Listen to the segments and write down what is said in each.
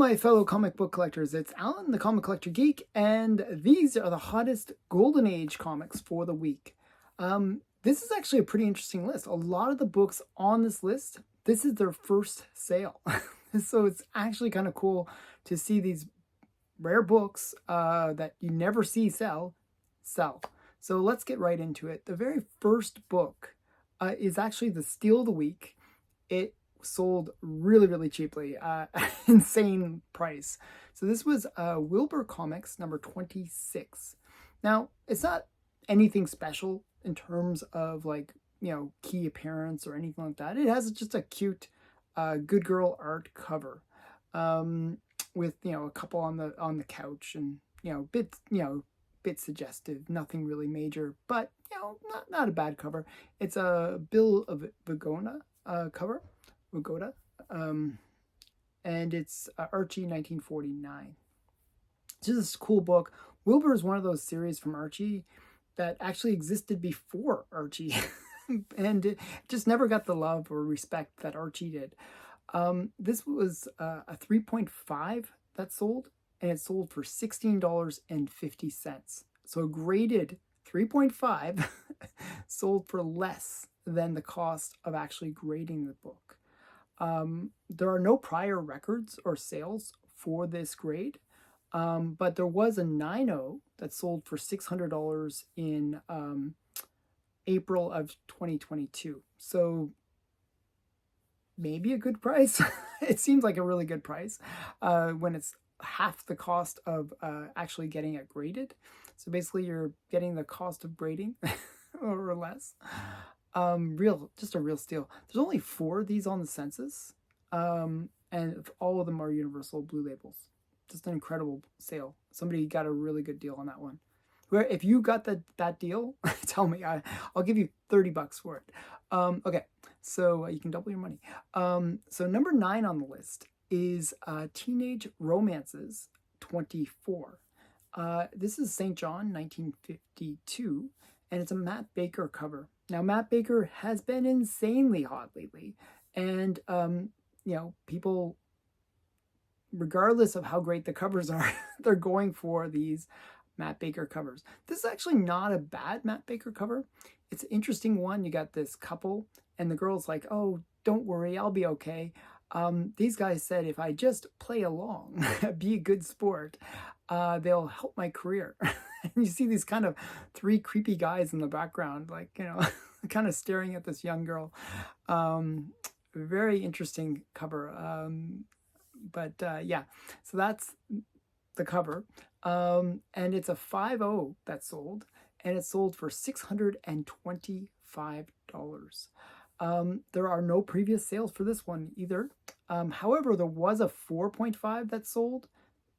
my fellow comic book collectors. It's Alan, the Comic Collector Geek, and these are the hottest Golden Age comics for the week. This is actually a pretty interesting list. A lot of the books on this list, this is their first sale. So it's actually kind of cool to see these rare books that you never see sell. So let's get right into it. The very first book is actually the Steal of the Week. It sold really cheaply, insane price. So this was Wilbur Comics number 26. Now, it's not anything special in terms of key appearance or anything like that. It has just a cute good girl art cover with a couple on the couch and bit suggestive, nothing really major, but not a bad cover. It's a Bill of Vigona cover. Wagoda, and it's Archie 1949. This is a cool book. Wilbur is one of those series from Archie that actually existed before Archie, and it just never got the love or respect that Archie did. This was a 3.5 that sold, and it sold for $16.50. So a graded 3.5 sold for less than the cost of actually grading the book. There are no prior records or sales for this grade, but there was a 9.0 that sold for $600 in April of 2022. So maybe a good price. It seems like a really good price when it's half the cost of actually getting it graded. So basically you're getting the cost of grading or less. Just a real steal. There's only 4 of these on the census, and all of them are universal blue labels. Just an incredible sale. Somebody got a really good deal on that one. If you got that deal, tell me. I'll give you $30 for it. Okay, so you can double your money. So number 9 on the list is Teenage Romances 24. This is St. John 1952, and it's a Matt Baker cover. Now, Matt Baker has been insanely hot lately, and people, regardless of how great the covers are, they're going for these Matt Baker covers. This is actually not a bad Matt Baker cover. It's an interesting one. You got this couple, and the girl's like, "Oh, don't worry, I'll be okay." These guys said, if I just play along, be a good sport, they'll help my career. And you see these kind of 3 creepy guys in the background, kind of staring at this young girl. Very interesting cover. Yeah, so that's the cover. And it's a 5.0 that sold, and it sold for $625. There are no previous sales for this one either. However, there was a 4.5 that sold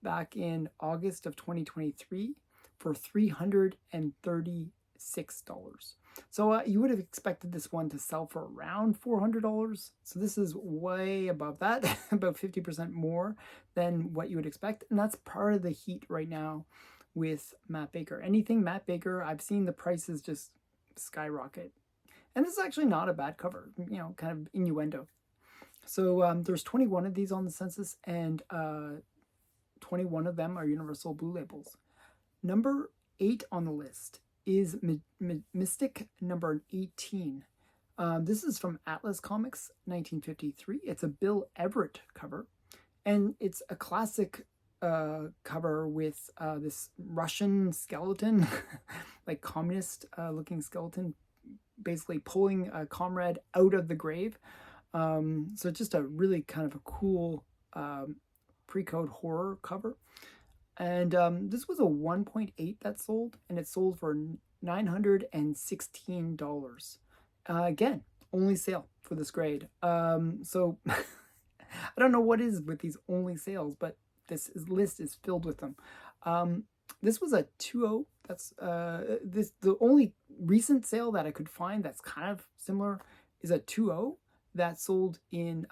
back in August of 2023 for $336. So you would have expected this one to sell for around $400. So this is way above that, about 50% more than what you would expect. And that's part of the heat right now with Matt Baker. Anything Matt Baker, I've seen the prices just skyrocket. And this is actually not a bad cover, kind of innuendo. So there's 21 of these on the census, and 21 of them are universal blue labels. Number 8 on the list is Mystic number 18. This is from Atlas Comics, 1953. It's a Bill Everett cover, and it's a classic cover with this Russian skeleton, like communist-looking skeleton, basically pulling a comrade out of the grave. So just a really kind of a cool pre-code horror cover. And this was a 1.8 that sold, and it sold for $916. Again, only sale for this grade. So I don't know what is with these only sales, but this list is filled with them. This was a 2.0. That's the only recent sale that I could find that's kind of similar is a 2.0 that sold in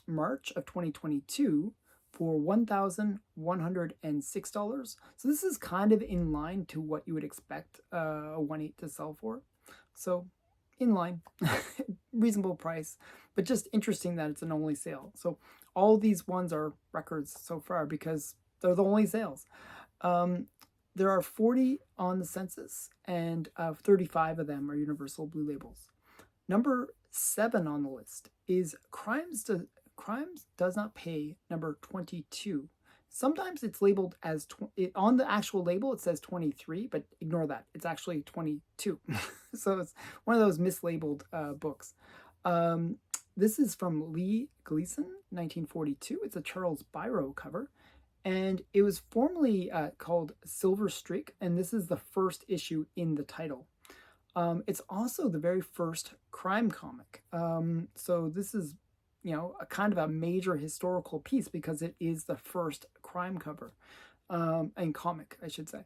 March of 2022 for $1,106. So this is kind of in line to what you would expect a 1.8 to sell for. So in line, reasonable price, but just interesting that it's an only sale. So all these ones are records so far because they're the only sales. Um, there are 40 on the census, and 35 of them are Universal Blue Labels. Number 7 on the list is Crimes Does Not Pay, number 22. Sometimes it's labeled as on the actual label it says 23, but ignore that. It's actually 22. So it's one of those mislabeled books. This is from Lee Gleason, 1942. It's a Charles Biro cover. And it was formerly called Silver Streak, and this is the first issue in the title. It's also the very first crime comic. So this is, a kind of a major historical piece because it is the first crime cover and comic, I should say.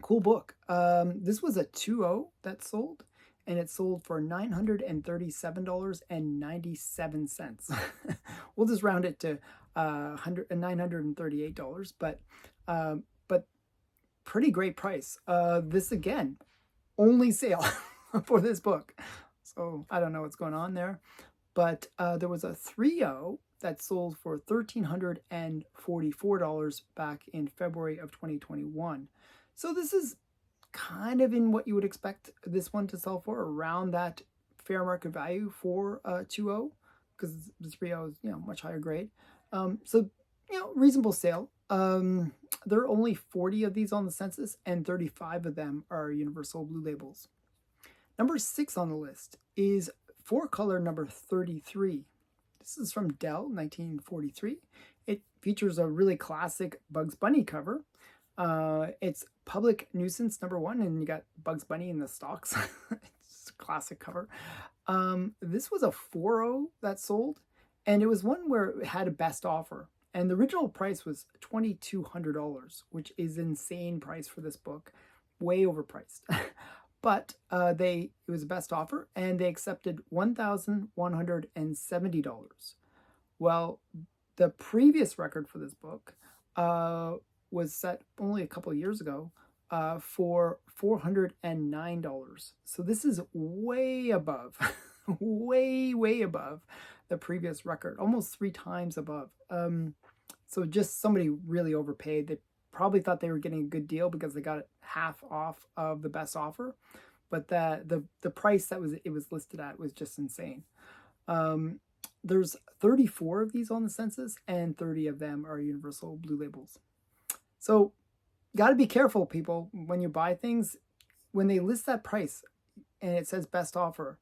Cool book. This was a 2.0 that sold, and it sold for $937.97. We'll just round it to $938, but pretty great price. This again, only sale for this book. So I don't know what's going on there, but there was a 3.0 that sold for $1,344 back in February of 2021. So this is kind of in what you would expect this one to sell for, around that fair market value for 2.0, because the 3.0 is much higher grade. So reasonable sale. There are only 40 of these on the census, and 35 of them are Universal Blue Labels. Number 6 on the list is 4-color number 33. This is from Dell, 1943. It features a really classic Bugs Bunny cover. It's Public Nuisance number 1, and you got Bugs Bunny in the stalks. It's a classic cover. This was a 4.0 that sold, and it was one where it had a best offer. And the original price was $2,200, which is insane price for this book, way overpriced. But it was a best offer, and they accepted $1,170. Well, the previous record for this book was set only a couple of years ago for $409. So this is way above, way above the previous record, almost 3 times above. So just somebody really overpaid. They probably thought they were getting a good deal because they got it half off of the best offer, but the price that it was listed at was just insane. There's 34 of these on the census, and 30 of them are Universal Blue Labels. So got to be careful, people, when you buy things. When they list that price and it says best offer,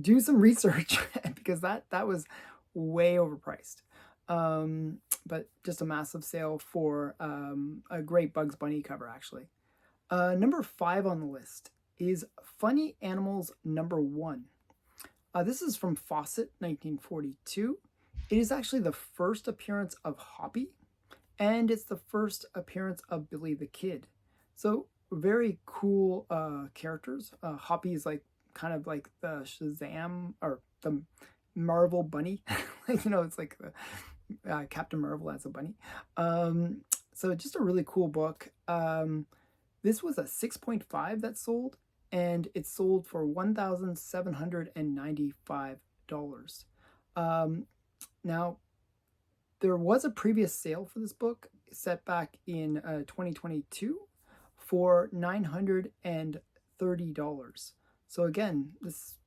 do some research because that was way overpriced. But just a massive sale for a great Bugs Bunny cover, actually. Number 5 on the list is Funny Animals number 1. This is from Fawcett, 1942. It is actually the first appearance of Hoppy, and it's the first appearance of Billy the Kid. So very cool characters. Hoppy is kind of like the Shazam or the Marvel bunny. It's like the Captain Marvel as a bunny. So just a really cool book. This was a 6.5 that sold, and it sold for $1,795. Now, there was a previous sale for this book set back in 2022 for $930. So again, this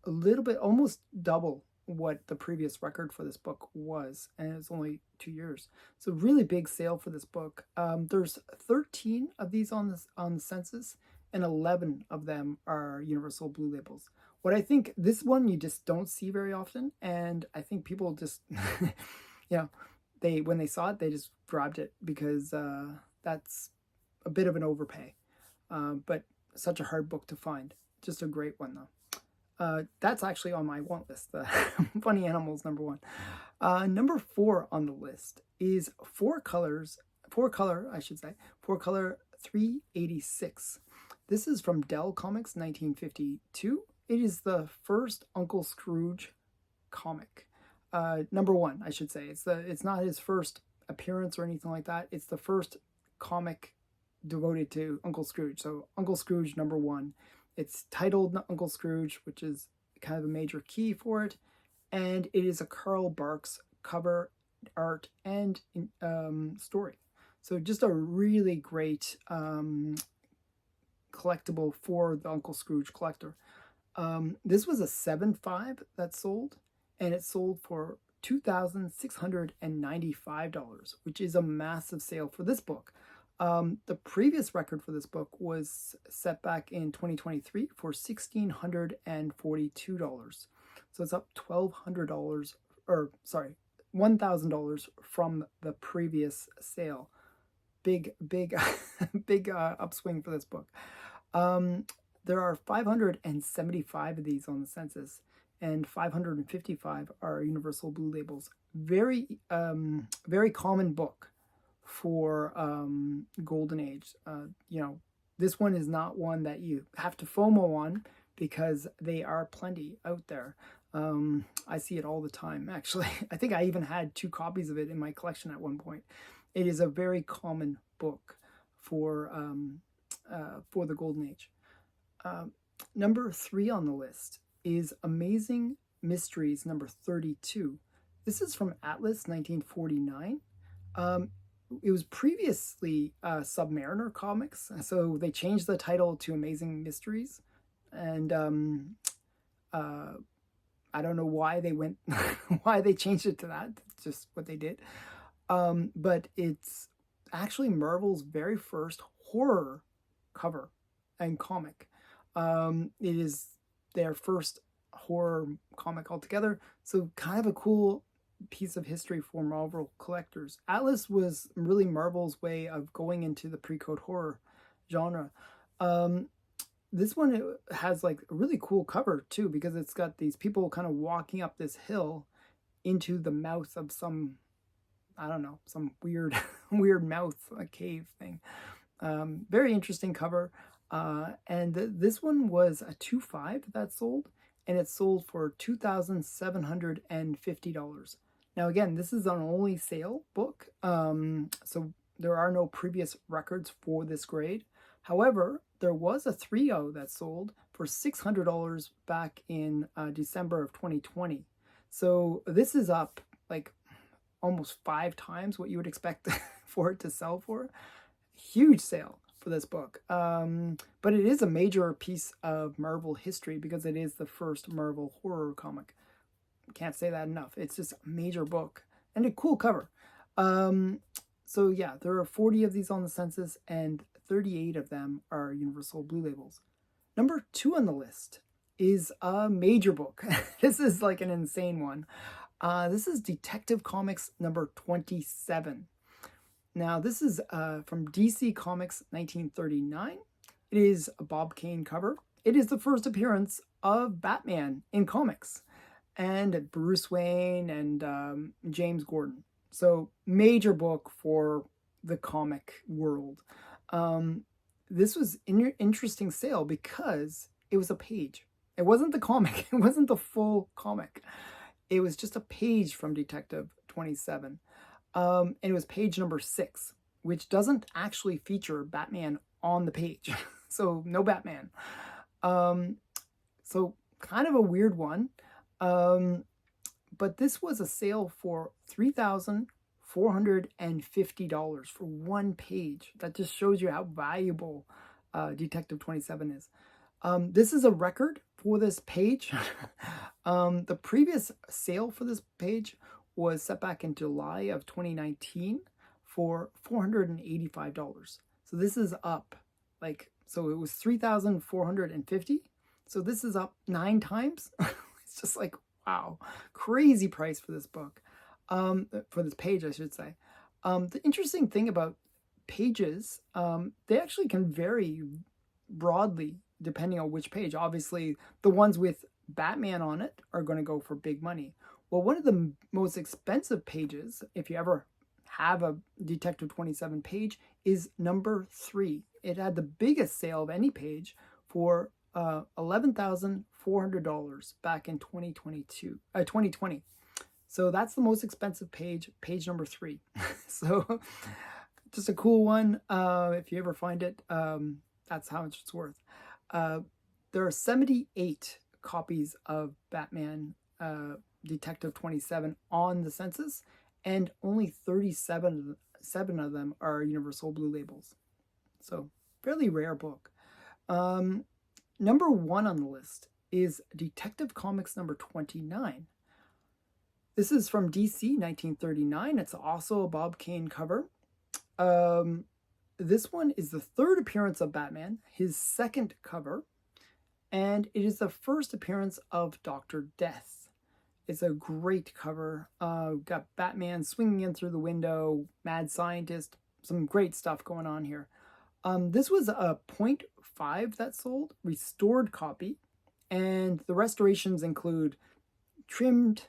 a little bit, almost double what the previous record for this book was, and it's only 2 years. So really big sale for this book. There's 13 of these on the census, and 11 of them are Universal Blue Labels. What I think, this one you just don't see very often, and I think people just, when they saw it, they just grabbed it because that's a bit of an overpay. But such a hard book to find. Just a great one though. That's actually on my want list, the Funny Animals number 1. Number 4 on the list is 4-color 386. This is from Dell Comics, 1952. It is the first Uncle Scrooge comic. Number 1, I should say. It's not his first appearance or anything like that. It's the first comic devoted to Uncle Scrooge. So Uncle Scrooge number 1. It's titled Uncle Scrooge, which is kind of a major key for it. and it is a Carl Barks cover art and story. So just a really great collectible for the Uncle Scrooge collector. This was a 7.5 that sold, and it sold for $2,695, which is a massive sale for this book. The previous record for this book was set back in 2023 for $1,642. So it's up $1,200, or sorry, $1,000 from the previous sale. Big big upswing for this book. There are 575 of these on the census, and 555 are Universal Blue Labels. Very common book for Golden Age. This one is not one that you have to FOMO on, because they are plenty out there. I see it all the time, actually. I think I even had 2 copies of it in my collection at one point. It is a very common book for the Golden Age. Number 3 on the list is Amazing Mysteries number 32. This is from Atlas, 1949. It was previously Submariner Comics, so they changed the title to Amazing Mysteries, and I don't know why they went, why they changed it to that. It's just what they did. But it's actually Marvel's very first horror cover and comic. It is their first horror comic altogether, so kind of a cool piece of history for Marvel collectors. Atlas was really Marvel's way of going into the pre-code horror genre. This one, it has like a really cool cover too, because it's got these people kind of walking up this hill into the mouth of some, I don't know, some weird mouth, a cave thing. Very interesting cover. And this one was a 2.5 that sold, and it sold for $2,750. Now again, this is an only sale book, so there are no previous records for this grade. However, there was a 3.0 that sold for $600 back in December of 2020. So this is up like almost 5 times what you would expect for it to sell for. Huge sale for this book. But it is a major piece of Marvel history because it is the first Marvel horror comic. Can't say that enough. It's just a major book and a cool cover. So yeah, there are 40 of these on the census, and 38 of them are Universal Blue Labels. Number 2 on the list is a major book. This is like an insane one. This is Detective Comics number 27. Now, this is from DC Comics 1939. It is a Bob Kane cover. It is the first appearance of Batman in comics, and Bruce Wayne and James Gordon. So, major book for the comic world. This was an interesting sale because it was a page. It wasn't the comic. It wasn't the full comic. It was just a page from Detective 27. And it was page number 6, which doesn't actually feature Batman on the page. So no Batman. So kind of a weird one. But this was a sale for $3,450 for one page. That just shows you how valuable Detective 27 is. This is a record for this page. The previous sale for this page was set back in July of 2019 for $485. So this is up, so it was $3,450. So this is up 9 times. It's just like, wow, crazy price for this book, for this page, I should say. The interesting thing about pages, they actually can vary broadly depending on which page. Obviously, the ones with Batman on it are going to go for big money. Well, one of the most expensive pages, if you ever have a Detective 27 page, is number 3. It had the biggest sale of any page for $11,400 back in 2020. So that's the most expensive page number 3. So just a cool one. If you ever find it, that's how much it's worth. There are 78 copies of Batman Detective 27 on the census, and only 37 of them are Universal Blue Labels. So, fairly rare book. Number 1 on the list is Detective Comics number 29. This is from DC 1939. It's also a Bob Kane cover. This one is the 3rd appearance of Batman, his 2nd cover, and it is the 1st appearance of Dr. Death. It's a great cover. Got Batman swinging in through the window, mad scientist, some great stuff going on here. This was a 0.5 that sold, restored copy, and the restorations include trimmed,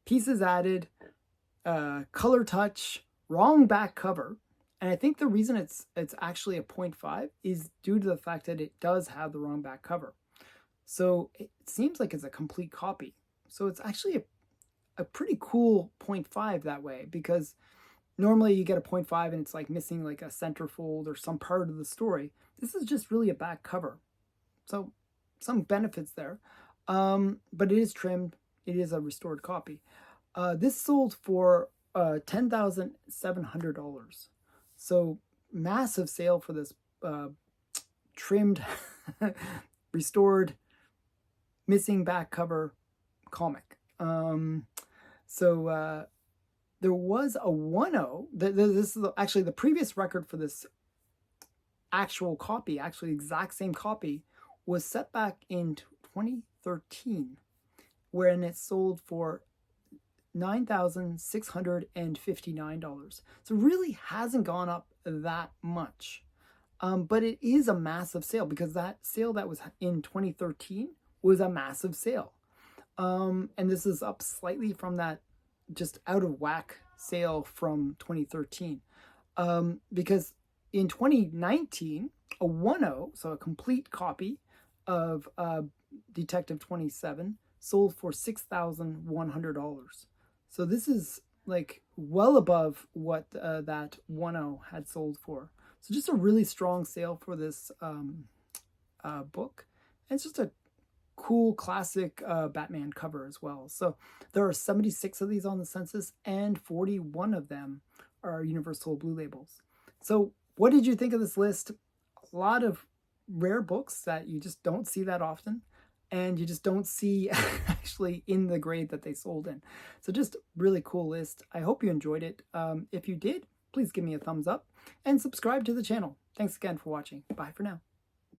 pieces added, color touch, wrong back cover. And I think the reason it's actually a 0.5 is due to the fact that it does have the wrong back cover. So it seems like it's a complete copy. So it's actually a pretty cool 0.5 that way, because normally you get a 0.5 and it's like missing like a centerfold or some part of the story. This is just really a back cover. So some benefits there. But it is trimmed. It is a restored copy. This sold for $10,700. So massive sale for this trimmed, restored, missing back cover comic. There was a 1.0. This is actually the previous record for this actual copy, actually exact same copy, was set back in 2013, wherein it sold for $9,659. So it really hasn't gone up that much. But it is a massive sale, because that sale that was in 2013 was a massive sale. And this is up slightly from that just out of whack sale from 2013. Because in 2019, a 1.0, so a complete copy of Detective 27, sold for $6,100. So this is like well above what that 1.0 had sold for. So just a really strong sale for this book. And it's just a cool classic Batman cover as well. So there are 76 of these on the census, and 41 of them are Universal Blue Labels. So what did you think of this list? A lot of rare books that you just don't see that often, and you just don't see actually in the grade that they sold in. So just really cool list. I hope you enjoyed it. If you did, please give me a thumbs up and subscribe to the channel. Thanks again for watching. Bye for now.